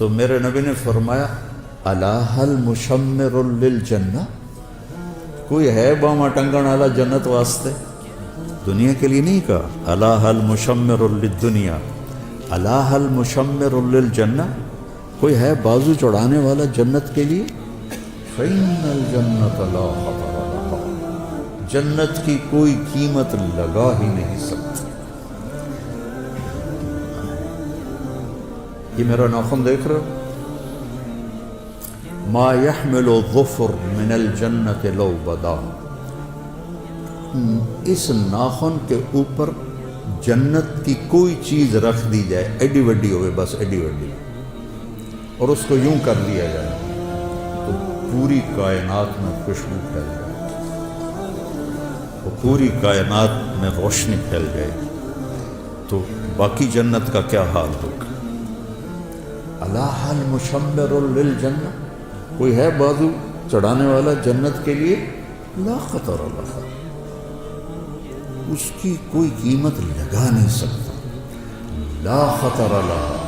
تو میرے نبی نے فرمایا الا هل مشمر للجنہ، کوئی ہے باما ٹنگن والا جنت واسطے؟ دنیا کے لیے نہیں کہا، الا هل مشمر للدنیا، الا هل مشمر للجنہ، کوئی ہے بازو چڑھانے والا جنت کے لیے؟ فإن الجنت لا خطر لها، جنت کی کوئی قیمت لگا ہی نہیں سکتی۔ یہ میرا ناخن دیکھ رہے ہو؟ ما يحمل الظفر من الجنت لو بدا، اس ناخن کے اوپر جنت کی کوئی چیز رکھ دی جائے، ایڈی وڈی ہوئے، بس ایڈی وڈی، اور اس کو یوں کر لیا جائے تو پوری کائنات میں خوشبو پھیل جائے، وہ پوری کائنات میں روشنی پھیل جائے، تو باقی جنت کا کیا حال ہوگا؟ الا هل مشمر للجنہ، کوئی ہے بازو چڑھانے والا جنت کے لیے؟ لا خطر لها، اس کی کوئی قیمت لگا نہیں سکتا، لا خطر لها،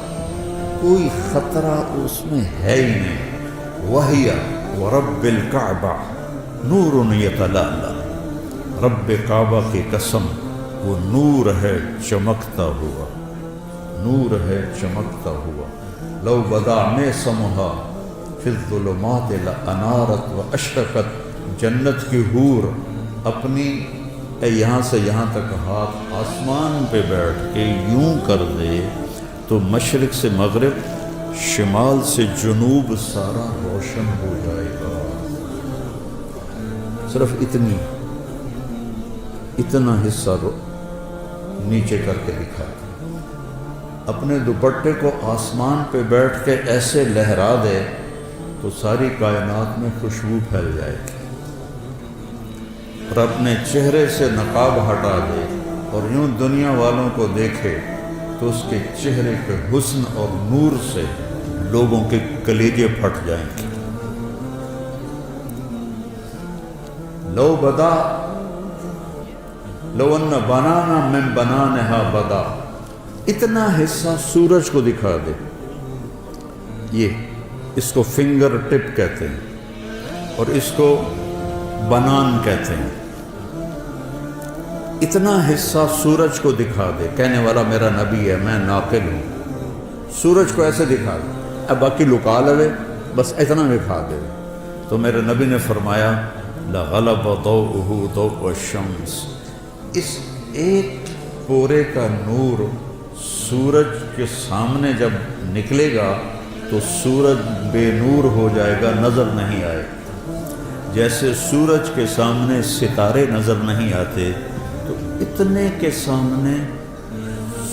کوئی خطرہ اس میں ہے ہی نہیں، وَهِيَ وَرَبِّ الْكَعْبَةِ نُورٌ يَتَلَأْلَأُ، رب کعبہ کی قسم وہ نور ہے چمکتا ہوا، نور ہے چمکتا ہوا، لو بدا میں سمہا فی الظلمات لانارت واشرقت، جنت کی حور اپنی یہاں سے یہاں تک ہاتھ آسمان پہ بیٹھ کے یوں کر دے تو مشرق سے مغرب، شمال سے جنوب سارا روشن ہو جائے گا۔ صرف اتنا حصہ نیچے کر کے دکھا دے، اپنے دوپٹے کو آسمان پہ بیٹھ کے ایسے لہرا دے تو ساری کائنات میں خوشبو پھیل جائے گی، اور اپنے چہرے سے نقاب ہٹا دے اور یوں دنیا والوں کو دیکھے تو اس کے چہرے کے حسن اور نور سے لوگوں کے کلیجے پھٹ جائیں گے۔ لو بدا لو ان بنانا من بنانہا بدا، اتنا حصہ سورج کو دکھا دے، اس کو فنگر ٹپ کہتے ہیں اور اس کو بنان کہتے ہیں، اتنا حصہ سورج کو دکھا دے، کہنے والا میرا نبی ہے، میں ناقل ہوں، سورج کو ایسے دکھا دے، اب باقی لکا لے، بس اتنا دکھا دے، تو میرے نبی نے فرمایا لغلب ضوءہ ضوء الشمس، اس ایک پورے کا نور سورج کے سامنے جب نکلے گا تو سورج بے نور ہو جائے گا، نظر نہیں آئے گا، جیسے سورج کے سامنے ستارے نظر نہیں آتے تو اتنے کے سامنے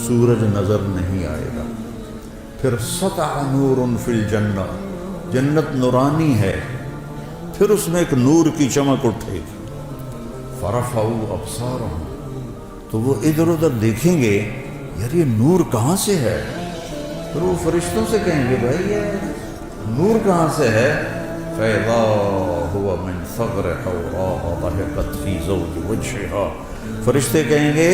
سورج نظر نہیں آئے گا۔ پھر سطع نور فی الجنہ، جنت نورانی ہے، پھر اس میں ایک نور کی چمک اٹھے گی، فرفعوا ابصارہم، تو وہ ادھر ادھر دیکھیں گے یار یہ نور کہاں سے ہے، پھر وہ فرشتوں سے کہیں گے بھائی یہ نور کہاں سے ہے، فَإِذَا هُوَ مِنْ ثَغْرِ حَوْرَاءَ ضَحِكَتْ فِي زَوْجِ وَجْهِهَا، فرشتے کہیں گے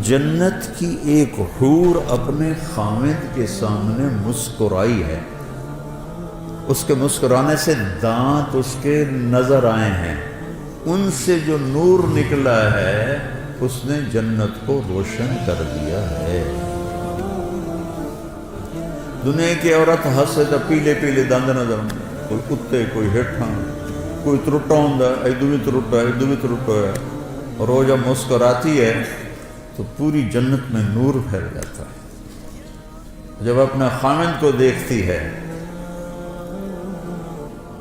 جنت کی ایک حور اپنے خامد کے سامنے مسکرائی ہے، اس کے مسکرانے سے دانت اس کے نظر آئے ہیں، ان سے جو نور نکلا ہے اس نے جنت کو روشن کر دیا ہے۔ دنیا کی عورت ہسے تو پیلے پیلے دند نظر آتے، کوئی کتے کوئی ہیٹھاں، کوئی ترٹا ہوں ادو بھی ترٹا ہے ادو بھی ترٹا ہے، اور وہ جب مسکراتی ہے تو پوری جنت میں نور پھیل جاتا ہے۔ جب اپنا خامد کو دیکھتی ہے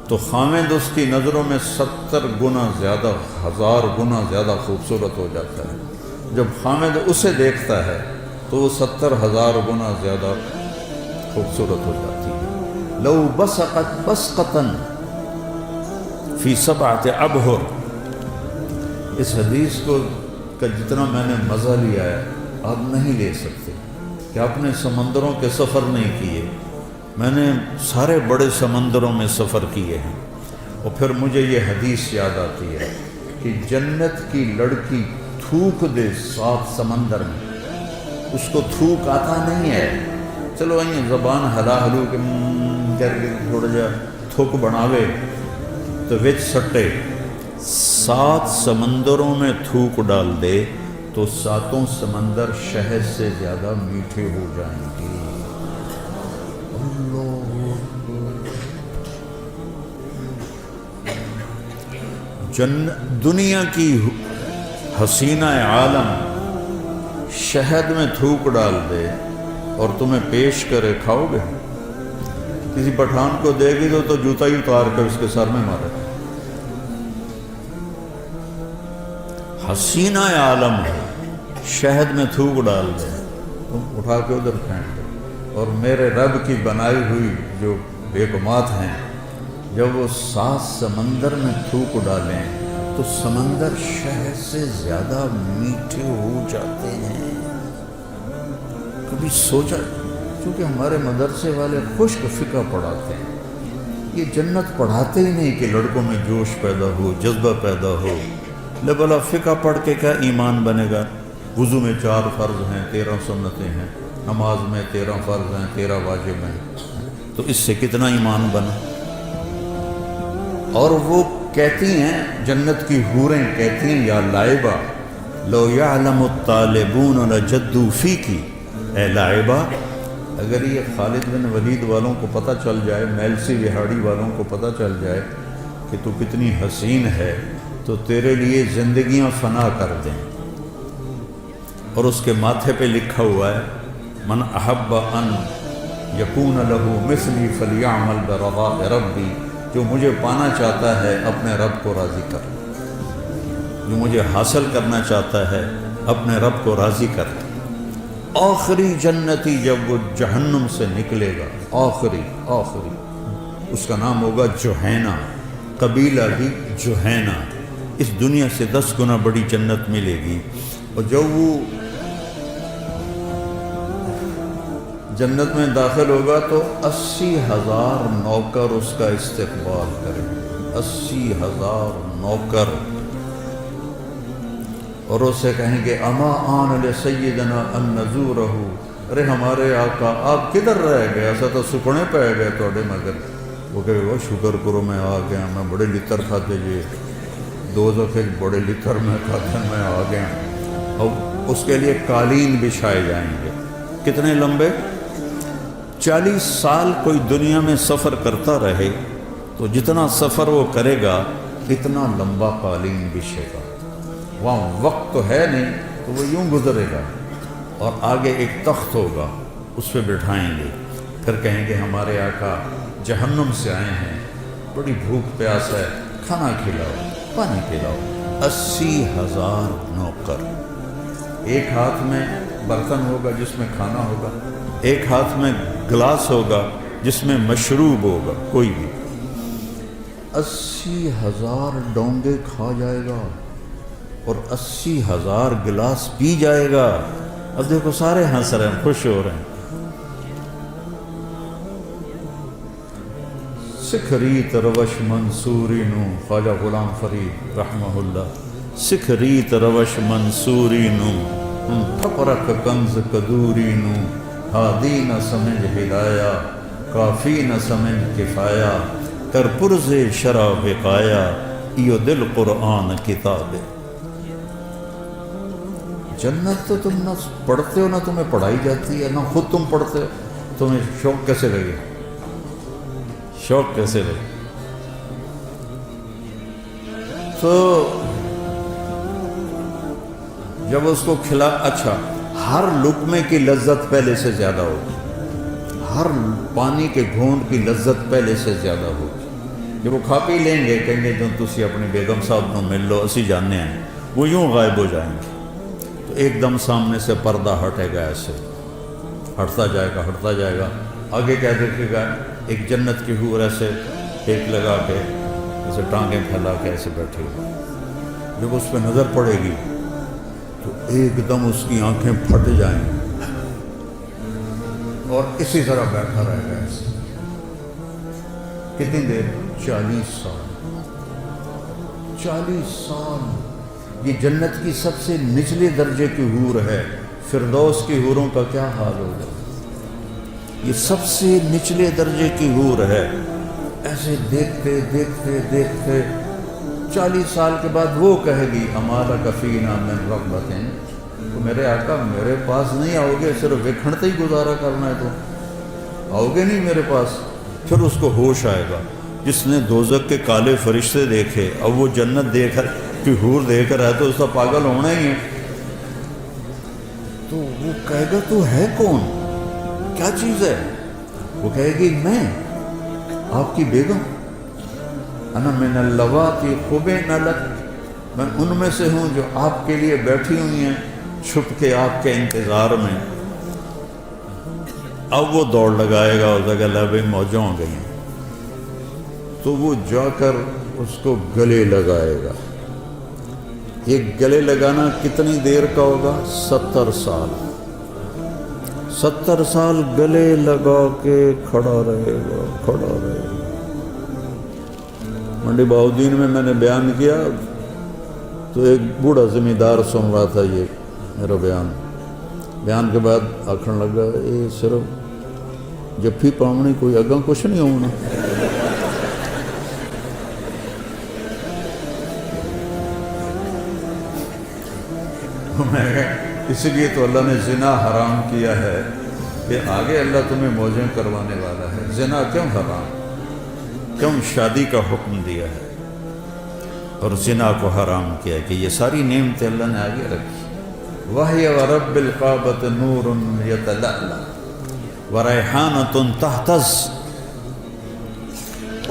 تو خامد اس کی نظروں میں 70 گنا زیادہ، 1000 گنا زیادہ خوبصورت ہو جاتا ہے، جب خامد اسے دیکھتا ہے تو وہ 70,000 گنا زیادہ خوبصورت ہو جاتی ہے۔ لو بسقت بسقتن فی 7 ابحر، اس حدیث کو کا جتنا میں نے مزہ لیا ہے آپ نہیں لے سکتے، کہ آپ نے سمندروں کے سفر نہیں کیے، میں نے سارے بڑے سمندروں میں سفر کیے ہیں، اور پھر مجھے یہ حدیث یاد آتی ہے کہ جنت کی لڑکی تھوک دے 7 سمندر میں، اس کو تھوک آتا نہیں ہے، چلو زبان ہلا ہلو کے کر کے تھوڑا جا تھوک بناوے تو وچ سٹے 7 سمندروں میں تھوک ڈال دے تو 7 سمندر شہد سے زیادہ میٹھے ہو جائیں گے۔ دنیا کی حسینہ عالم شہد میں تھوک ڈال دے اور تمہیں پیش کرے، کھاؤ گے؟ کسی پٹھان کو دے گی تو جوتا ہی اتار کر اس کے سر میں مارے۔ حسینہ عالم ہے، شہد میں تھوک ڈال دے، تم اٹھا کے ادھر پھینک دو۔ اور میرے رب کی بنائی ہوئی جو بیگمات ہیں، جب وہ 7 سمندر میں تھوک ڈالیں تو سمندر شہد سے زیادہ میٹھے ہو جاتے ہیں۔ کبھی سوچا؟ کیونکہ ہمارے مدرسے والے خشک فقہ پڑھاتے ہیں، یہ جنت پڑھاتے ہی نہیں کہ لڑکوں میں جوش پیدا ہو، جذبہ پیدا ہو۔ بلا فقہ پڑھ کے کیا ایمان بنے گا؟ وضو میں 4 فرض ہیں، 13 سنتیں ہیں، نماز میں 13 فرض ہیں، 13 واجب ہیں، تو اس سے کتنا ایمان بنا؟ اور وہ کہتی ہیں، جنت کی حوریں کہتی ہیں، یا لائبہ لو یعلم الطالبون لجدوا فیکی، اے لائبہ اگر یہ خالد بن ولید والوں کو پتہ چل جائے، میلسی وہاڑی والوں کو پتہ چل جائے کہ تو کتنی حسین ہے تو تیرے لیے زندگیاں فنا کر دیں۔ اور اس کے ماتھے پہ لکھا ہوا ہے، من احب ان یکون لہ مثلی فلیعمل برضاء ربی، جو مجھے پانا چاہتا ہے اپنے رب کو راضی کر، جو مجھے حاصل کرنا چاہتا ہے اپنے رب کو راضی کر۔ آخری جنتی جب وہ جہنم سے نکلے گا، آخری اس کا نام ہوگا جوہینہ، قبیلہ بھی جوہینہ، اس دنیا سے 10 گنا بڑی جنت ملے گی۔ اور جب وہ جنت میں داخل ہوگا تو 80,000 نوکر اس کا استقبال کریں گے، 80,000 نوکر، اور اسے کہیں گے اما آن لسیدنا ان نزورہ، ارے ہمارے آقا آپ کدھر رہ گئے، ایسا تو سکنے پہ گئے توڑے مگر۔ وہ کہے وہ شکر کرو میں آ گیا، میں بڑے لتر کھاتے جی، دوزخ بڑے لتر میں کھاتے میں آ گیا۔ اور اس کے لیے قالین بچھائے جائیں گے، کتنے لمبے؟ 40 سال کوئی دنیا میں سفر کرتا رہے تو جتنا سفر وہ کرے گا اتنا لمبا قالین بچھے گا۔ وہاں وقت تو ہے نہیں تو وہ یوں گزرے گا، اور آگے ایک تخت ہوگا، اس پہ بٹھائیں گے، پھر کہیں گے ہمارے آقا جہنم سے آئے ہیں، بڑی بھوک پیاس ہے، کھانا کھلاؤ، پانی پلاؤ۔ 80,000 نوکر، ایک ہاتھ میں برتن ہوگا جس میں کھانا ہوگا، ایک ہاتھ میں گلاس ہوگا جس میں مشروب ہوگا، کوئی بھی 80,000 ڈونگے کھا جائے گا اور 80,000 گلاس پی جائے گا۔ اب دیکھو سارے ہنس رہے ہیں، خوش ہو رہے ہیں۔ سکھریت روش منصوری نو، خواجہ غلام فرید رحمہ اللہ، سکھریت روش منصوری نو، تھپرک کنز قدوری نو، ہادی نہ سمجھ ہدایا، کافی نہ سمجھ کفایا، کر پرز شرع وقایا، ایو دل قرآن کتاب۔ جنت تو تم نہ پڑھتے ہو، نہ تمہیں پڑھائی جاتی ہے، نہ خود تم پڑھتے ہو، تمہیں شوق کیسے لگے؟ شوق کیسے لگے؟ تو جب اس کو کھلا، اچھا ہر لقمے کی لذت پہلے سے زیادہ ہوگی، ہر پانی کے گھونٹ کی لذت پہلے سے زیادہ ہوگی۔ جب وہ کھا پی لیں گے کہیں گے جو تسی اپنی بیگم صاحب کو مل لو، اسی جاننے ہیں، وہ یوں غائب ہو جائیں گے۔ تو ایک دم سامنے سے پردہ ہٹے گا، ایسے ہٹتا جائے گا، آگے کیا دیکھے گا؟ ایک جنت کی حور ایسے ٹیک لگا کے، ایسے ٹانگیں پھیلا کے ایسے بیٹھے گا۔ جب اس پہ نظر پڑے گی تو ایک دم اس کی آنکھیں پھٹ جائیں گی اور اسی طرح بیٹھا رہے گا ایسے۔ کتنی دیر؟ 40 سال۔ 40 سال۔ یہ جنت کی سب سے نچلے درجے کی حور ہے، فردوس کی حوروں کا کیا حال ہوگا؟ یہ سب سے نچلے درجے کی حور ہے. ایسے دیکھتے دیکھتے دیکھتے 40 سال کے بعد وہ کہے گی ہمارا کفینا من رغبتیں، تو میرے آقا میرے پاس نہیں آؤ گے، صرف وکھڑتے ہی گزارا کرنا ہے تو آؤ گے نہیں میرے پاس. پھر اس کو ہوش آئے گا. جس نے دوزخ کے کالے فرشتے دیکھے اب وہ جنت دیکھ کہ حور دیکھ رہا ہے تو اس کا پاگل ہونا ہی ہے. تو وہ کہے گا تو ہے کون، کیا چیز ہے؟ وہ کہے گی میں آپ کی بیگم، انا من اللواتی خبئن لک، میں ان میں سے ہوں جو آپ کے لیے بیٹھی ہوئی ہیں چھپ کے آپ کے انتظار میں. اب وہ دوڑ لگائے گا اس جگہ لبیں موجوں ہو گئی ہیں، تو وہ جا کر اس کو گلے لگائے گا. یہ گلے لگانا کتنی دیر کا ہوگا؟ 70 سال. 70 سال گلے لگا کے کھڑا رہے گا، کھڑا رہے گا. منڈی بہاؤالدین میں نے بیان کیا تو ایک بوڑھا زمیندار سن رہا تھا یہ میرا بیان کے بعد آکھن لگا یہ صرف جفی پاؤنی کوئی اگاں کچھ نہیں ہونا. اسی لیے تو اللہ نے زنا حرام کیا ہے کہ آگے اللہ تمہیں موجیں کروانے والا ہے. زنا کیوں حرام، کیوں شادی کا حکم دیا ہے اور زنا کو حرام کیا کہ یہ ساری نعمتیں اللہ نے آگے رکھی. وَهِيَ وَرَبِّ الْقَعْبَةِ نُورٌ يَتَلَأْلَأُ وَرَيْحَانَةٌ تَهْتَزُّ،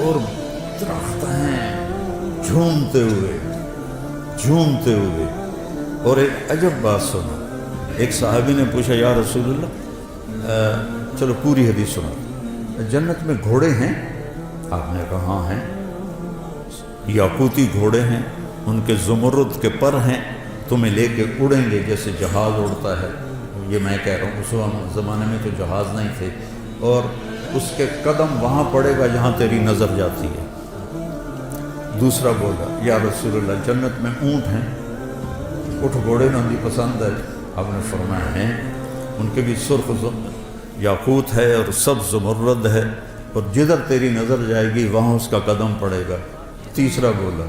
اور درخت ہیں جھومتے ہوئے جھومتے ہوئے. اور ایک عجب بات سنا، ایک صحابی نے پوچھا یا رسول اللہ چلو پوری حدیث سنا، جنت میں گھوڑے ہیں؟ آپ نے کہا ہاں ہیں. یاقوتی گھوڑے ہیں، ان کے زمرد کے پر ہیں، تمہیں لے کے اڑیں گے جیسے جہاز اڑتا ہے. یہ میں کہہ رہا ہوں اس زمانے میں تو جہاز نہیں تھے. اور اس کے قدم وہاں پڑے گا جہاں تیری نظر جاتی ہے. دوسرا بولا یا رسول اللہ جنت میں اونٹ ہیں؟ اٹھ گھوڑے نہ بھی پسند ہے؟ آپ نے فرمایا ہیں، ان کے بھی سرخ یاقوت ہے اور سبز زمرد ہے، اور جدھر تیری نظر جائے گی وہاں اس کا قدم پڑے گا. تیسرا بولا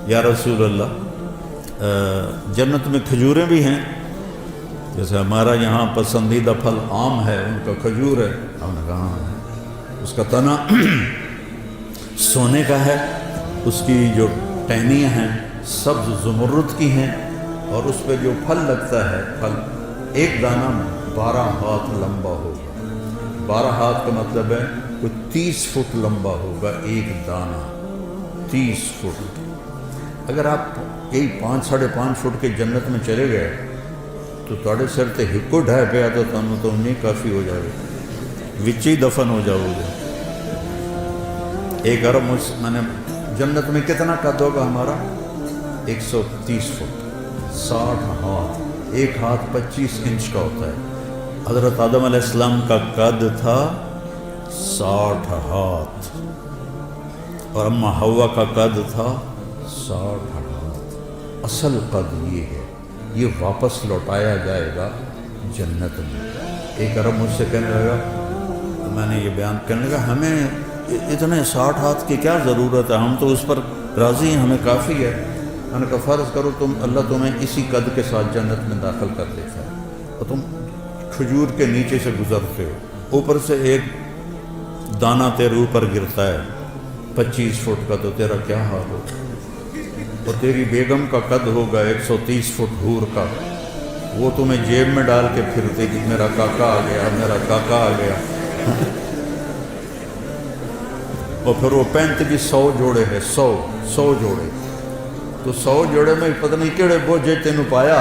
یا رسول اللہ جنت میں کھجوریں بھی ہیں؟ جیسے ہمارا یہاں پسندیدہ پھل آم ہے، ان کا کھجور ہے. ہم نے کہا ہاں. اس کا تنا سونے کا ہے، اس کی جو ٹہنیاں ہیں سبز زمرد کی ہیں، اور اس پہ جو پھل لگتا ہے پھل ایک دانہ 12 ہاتھ لمبا ہوگا. 12 ہاتھ کا مطلب ہے کوئی 30 فٹ لمبا ہوگا ایک دانہ، 30 فٹ. اگر آپ یہی 5-5.5 فٹ کے جنت میں چلے گئے تو تھوڑے سر تے ہکو ڈھائے پہ آتا تمہیں تو نہیں کافی ہو جائے گا، وچ ہی دفن ہو جاؤ گے. ایک ارب میں نے جنت میں کتنا قد ہوگا ہمارا؟ 130 فٹ، 60 ہاتھ. ایک ہاتھ 25 انچ کا ہوتا ہے. حضرت آدم علیہ السلام کا قد تھا 60 ہاتھ، اور اماں حوا کا قد تھا 60 ہاتھ. اصل قد یہ ہے، یہ واپس لوٹایا جائے گا جنت میں. ایک عرب مجھ سے کہنے لگا، میں نے یہ بیان کرنے لگا ہمیں اتنے 60 ہاتھ کی کیا ضرورت ہے، ہم تو اس پر راضی ہیں، ہمیں کافی ہے. میں نے کہا فرض کرو اللہ تمہیں اسی قد کے ساتھ جنت میں داخل کر دیتا ہے اور تم کھجور کے نیچے سے گزرتے ہو، اوپر سے ایک دانہ تیرے اوپر گرتا ہے 25 فٹ کا، تو تیرا کیا حال ہوگا؟ اور تیری بیگم کا قد ہوگا 130 فٹ حور کا، وہ تمہیں جیب میں ڈال کے پھرتے کہ میرا کاکا آ گیا، میرا کاکا آ گیا. اور پھر وہ پینٹ کی 100 جوڑے ہے، 100 جوڑے، تو 100 جوڑے میں پتہ نہیں کہڑے بوجھے تینوں پایا.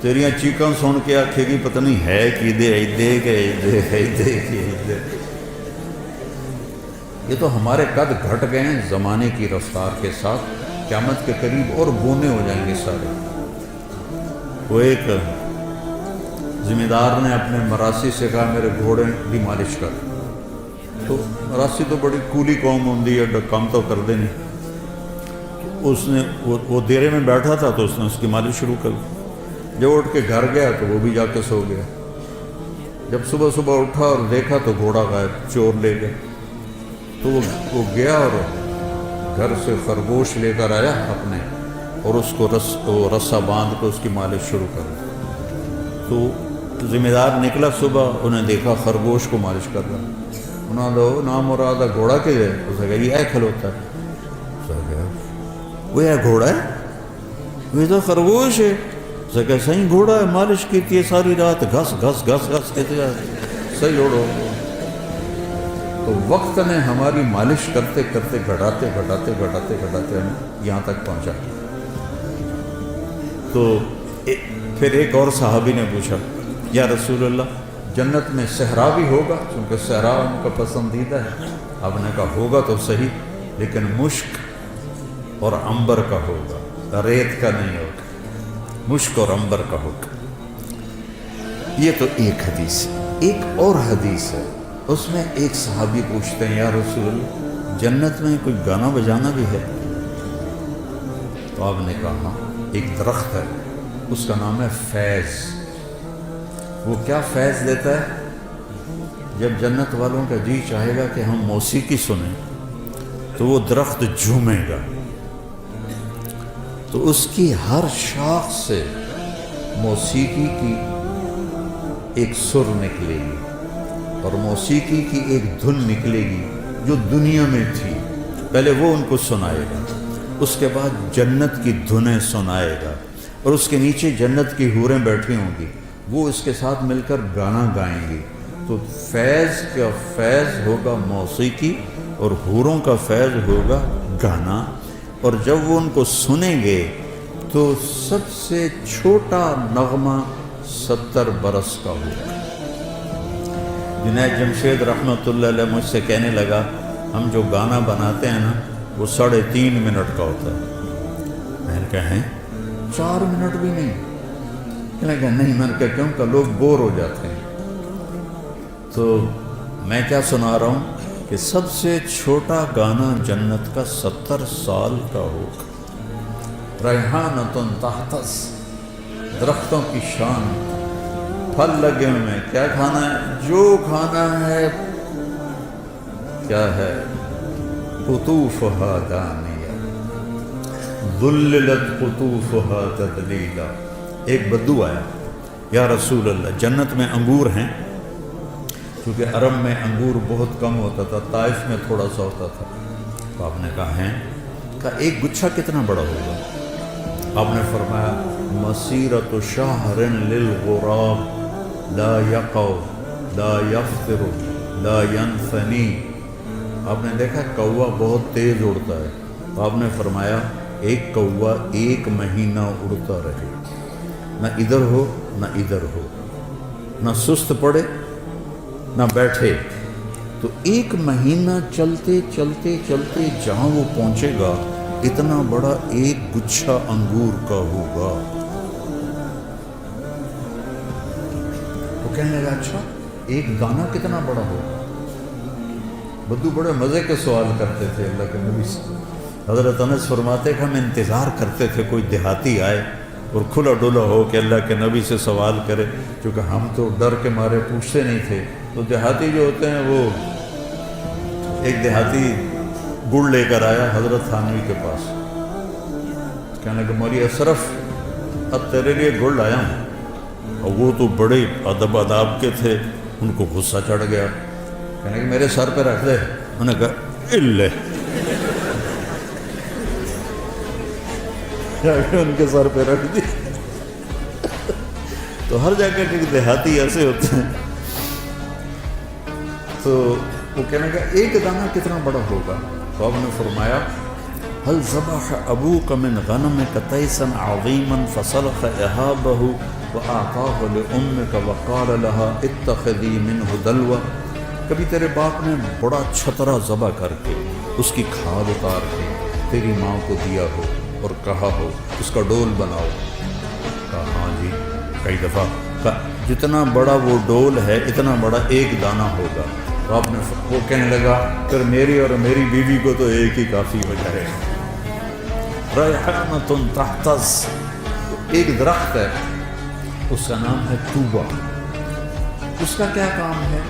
تیریاں چیکاں سن کے آکھے گی پتہ نہیں ہے کی دے ایدے کے ایدے. یہ تو ہمارے قد گھٹ گئے ہیں زمانے کی رفتار کے ساتھ، قیامت کے قریب اور بونے ہو جائیں گے سارے. وہ ایک ذمہ دار نے اپنے مراسی سے کہا میرے گھوڑے کی مالش کر. تو مراسی تو بڑی کولی قوم ہوندی ہے، کام تو کر دے نہیں. اس نے وہ دیرے میں بیٹھا تھا تو اس نے اس کی مالش شروع کر دی. جب اٹھ کے گھر گیا تو وہ بھی جا کے سو گیا. جب صبح صبح اٹھا اور دیکھا تو گھوڑا غائب، چور لے گئے. تو وہ گیا اور گھر سے خرگوش لے کر آیا اپنے، اور اس کو رسا باندھ کے اس کی مالش شروع کر دی. تو ذمہ دار نکلا صبح، انہیں دیکھا خرگوش کو مالش کر رہا. انہوں نے نام مراد گھوڑا کے ہے، اسے کہا یہ کھلوتا ہے. وہ گھوڑا ہے، یہ تو خرگوش ہے. اسے کہا صحیح گھوڑا ہے، مالش کی ہے ساری رات، گھس گھس گھس گھس کہتے صحیح اوڑو. تو وقت نے ہماری مالش کرتے کرتے گھٹاتے گھٹاتے گھٹاتے گھٹاتے ہمیں یہاں تک پہنچا. تو پھر ایک اور صحابی نے پوچھا یا رسول اللہ جنت میں صحرا بھی ہوگا، چونکہ صحرا ان کا پسندیدہ ہے. آپ نے کہا ہوگا تو صحیح، لیکن مشک اور عنبر کا ہوگا، ریت کا نہیں ہوگا، مشک اور عنبر کا ہوگا. یہ تو ایک حدیث ہے. ایک اور حدیث ہے، اس میں ایک صحابی پوچھتے ہیں یا رسول اللہ جنت میں کوئی گانا بجانا بھی ہے؟ تو آپ نے کہا ہاں، ایک درخت ہے، اس کا نام ہے فیض. وہ کیا فیض دیتا ہے؟ جب جنت والوں کا جی چاہے گا کہ ہم موسیقی سنیں تو وہ درخت جھومے گا، تو اس کی ہر شاخ سے موسیقی کی ایک سر نکلے گی اور موسیقی کی ایک دھن نکلے گی جو دنیا میں تھی. پہلے وہ ان کو سنائے گا، اس کے بعد جنت کی دھنیں سنائے گا، اور اس کے نیچے جنت کی حوریں بیٹھی ہوں گی، وہ اس کے ساتھ مل کر گانا گائیں گی. تو فیض کا فیض ہوگا موسیقی اور حوروں کا فیض ہوگا گانا. اور جب وہ ان کو سنیں گے تو سب سے چھوٹا نغمہ 70 برس کا ہوگا. جنید جمشید رحمۃ اللہ علیہ مجھ سے کہنے لگا ہم جو گانا بناتے ہیں نا وہ 3.5 منٹ کا ہوتا ہے. میں نے کہا ہیں 4 منٹ بھی نہیں؟ کہنے لگا نہیں. میں نے کہا کیوں؟ کہ لوگ بور ہو جاتے ہیں. تو میں کیا سنا رہا ہوں کہ سب سے چھوٹا گانا جنت کا 70 سال کا ہوگا. ریحانۃ تحتس، درختوں کی شان، پھل لگے ہوئے ہیں. کیا کھانا ہے؟ جو کھانا ہے. کیا ہے؟ قطوفها دانیہ ذللت قطوفها تذلیلا. ایک بدو آیا یا رسول اللہ جنت میں انگور ہیں، کیونکہ عرب میں انگور بہت کم ہوتا تھا، طائف میں تھوڑا سا ہوتا تھا. تو آپ نے کہا ہیں؟ کہا ایک گچھا کتنا بڑا ہوگا؟ آپ نے فرمایا مسیرۃ شہر للغراب لا یقع لا یفطر لا ینثنی. آپ نے دیکھا کوا بہت تیز اڑتا ہے. تو آپ نے فرمایا ایک کوا 1 مہینہ اڑتا رہے، نہ ادھر ہو نہ ادھر ہو، نہ سست پڑے نہ بیٹھے. تو 1 مہینہ چلتے چلتے چلتے جہاں وہ پہنچے گا اتنا بڑا ایک گچھا انگور کا ہوگا. وہ کہنے لگا اچھا ایک دانہ کتنا بڑا ہوگا؟ بدو بڑے مزے کے سوال کرتے تھے اللہ کے نبی سے. حضرت انس فرماتے کہ ہم انتظار کرتے تھے کوئی دیہاتی آئے اور کھلا ڈولا ہو کہ اللہ کے نبی سے سوال کرے، کیونکہ ہم تو ڈر کے مارے پوچھتے نہیں تھے. تو دیہاتی جو ہوتے ہیں وہ ایک دیہاتی گڑ لے کر آیا حضرت تھانوی کے پاس. کہنے لگا مولوی اشرف اب تیرے لیے گڑ لایا ہوں. اور وہ تو بڑے ادب آداب کے تھے، ان کو غصہ چڑھ گیا. کہنے لگا میرے سر پہ رکھ دے. انہوں نے کہا لے. ان کے سر پہ رکھ دی. تو ہر جگہ کے دیہاتی ایسے ہوتے ہیں. تو وہ کہنے لگا ایک دانہ کتنا بڑا ہوگا؟ تو آپ نے فرمایا هل ذبح ابوک من غنمک تیسا عظیما فصلخ اہابہ واعطاہ لامک وقال لها اتخذی منہ دلوہ. کبھی تیرے باپ نے بڑا چھترا ذبح کر کے اس کی کھال اتار کے تیری ماں کو دیا ہو اور کہا ہو اس کا ڈول بناؤ؟ کہا ہاں جی کئی دفعہ. جتنا بڑا وہ ڈول ہے اتنا بڑا ایک دانہ ہوگا. تو آپ نے وہ کہنے لگا پھر میری اور میری بیوی کو تو ایک ہی کافی ہو جائے. ریحانۃ تحتز، ایک درخت ہے اس کا نام ہے طوبہ. اس کا کیا کام ہے؟